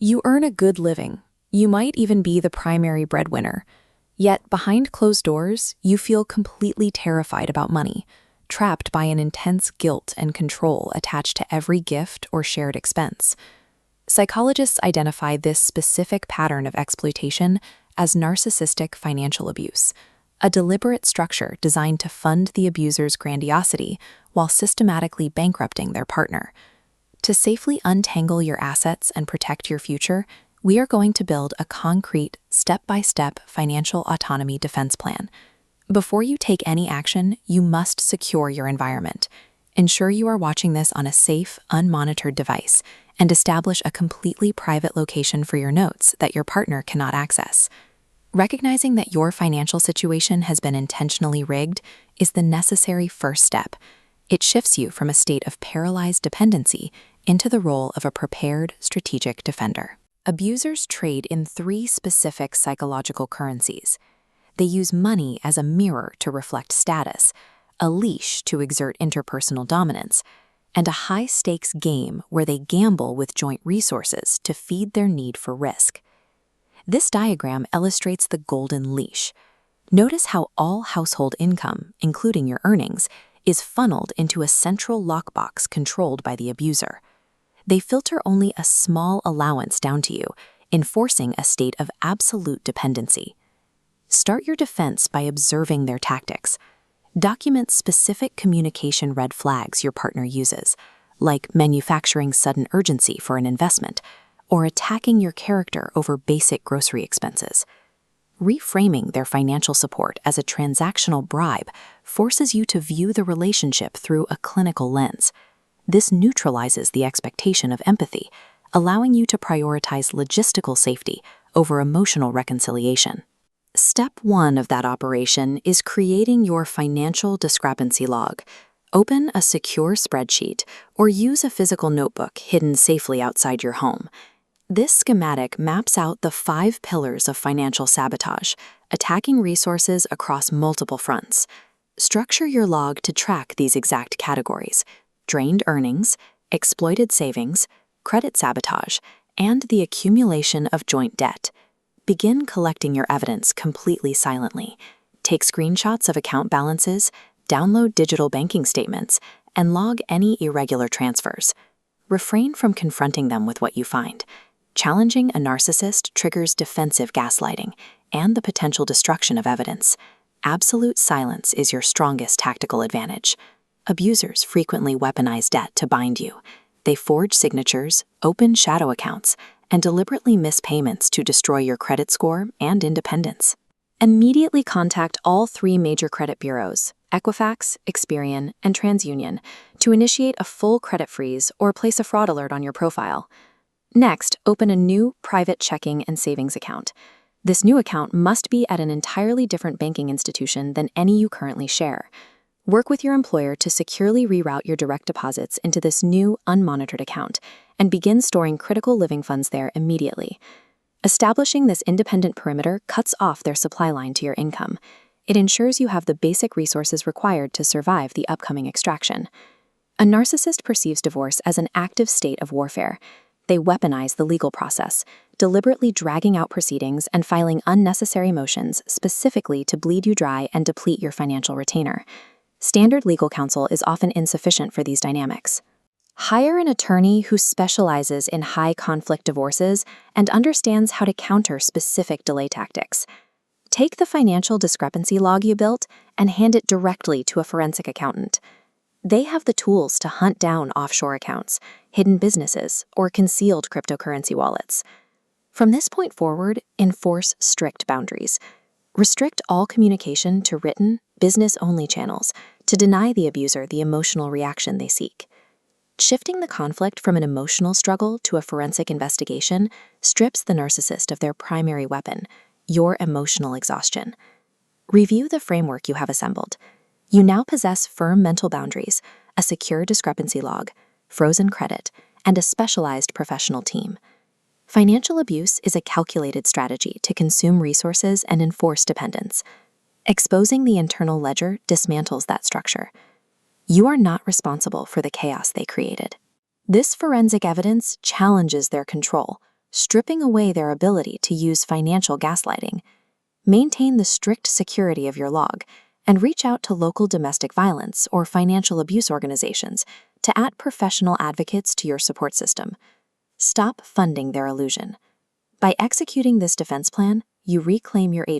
You earn a good living. You might even be the primary breadwinner. Yet, behind closed doors, you feel completely terrified about money, trapped by an intense guilt and control attached to every gift or shared expense. Psychologists identify this specific pattern of exploitation as narcissistic financial abuse, a deliberate structure designed to fund the abuser's grandiosity while systematically bankrupting their partner. To safely untangle your assets and protect your future, we are going to build a concrete, step-by-step financial autonomy defense plan. Before you take any action, you must secure your environment. Ensure you are watching this on a safe, unmonitored device, and establish a completely private location for your notes that your partner cannot access. Recognizing that your financial situation has been intentionally rigged is the necessary first step. It shifts you from a state of paralyzed dependency into the role of a prepared, strategic defender. Abusers trade in three specific psychological currencies. They use money as a mirror to reflect status, a leash to exert interpersonal dominance, and a high-stakes game where they gamble with joint resources to feed their need for risk. This diagram illustrates the golden leash. Notice how all household income, including your earnings, is funneled into a central lockbox controlled by the abuser. They filter only a small allowance down to you, enforcing a state of absolute dependency. Start your defense by observing their tactics. Document specific communication red flags your partner uses, like manufacturing sudden urgency for an investment, or attacking your character over basic grocery expenses. Reframing their financial support as a transactional bribe forces you to view the relationship through a clinical lens. This neutralizes the expectation of empathy, allowing you to prioritize logistical safety over emotional reconciliation. Step 1 of that operation is creating your financial discrepancy log. Open a secure spreadsheet or use a physical notebook hidden safely outside your home. This schematic maps out the 5 pillars of financial sabotage, attacking resources across multiple fronts. Structure your log to track these exact categories: drained earnings, exploited savings, credit sabotage, and the accumulation of joint debt. Begin collecting your evidence completely silently. Take screenshots of account balances, download digital banking statements, and log any irregular transfers. Refrain from confronting them with what you find. Challenging a narcissist triggers defensive gaslighting and the potential destruction of evidence. Absolute silence is your strongest tactical advantage. Abusers frequently weaponize debt to bind you. They forge signatures, open shadow accounts, and deliberately miss payments to destroy your credit score and independence. Immediately contact all 3 major credit bureaus, Equifax, Experian, and TransUnion, to initiate a full credit freeze or place a fraud alert on your profile. Next, open a new private checking and savings account. This new account must be at an entirely different banking institution than any you currently share. Work with your employer to securely reroute your direct deposits into this new, unmonitored account and begin storing critical living funds there immediately. Establishing this independent perimeter cuts off their supply line to your income. It ensures you have the basic resources required to survive the upcoming extraction. A narcissist perceives divorce as an active state of warfare. They weaponize the legal process, deliberately dragging out proceedings and filing unnecessary motions specifically to bleed you dry and deplete your financial retainer. Standard legal counsel is often insufficient for these dynamics. Hire an attorney who specializes in high-conflict divorces and understands how to counter specific delay tactics. Take the financial discrepancy log you built and hand it directly to a forensic accountant. They have the tools to hunt down offshore accounts, hidden businesses, or concealed cryptocurrency wallets. From this point forward, enforce strict boundaries. Restrict all communication to written, business-only channels to deny the abuser the emotional reaction they seek. Shifting the conflict from an emotional struggle to a forensic investigation strips the narcissist of their primary weapon, your emotional exhaustion. Review the framework you have assembled. You now possess firm mental boundaries, a secure discrepancy log, frozen credit, and a specialized professional team. Financial abuse is a calculated strategy to consume resources and enforce dependence. Exposing the internal ledger dismantles that structure. You are not responsible for the chaos they created. This forensic evidence challenges their control, stripping away their ability to use financial gaslighting. Maintain the strict security of your log and reach out to local domestic violence or financial abuse organizations to add professional advocates to your support system. Stop funding their illusion. By executing this defense plan, you reclaim your agency.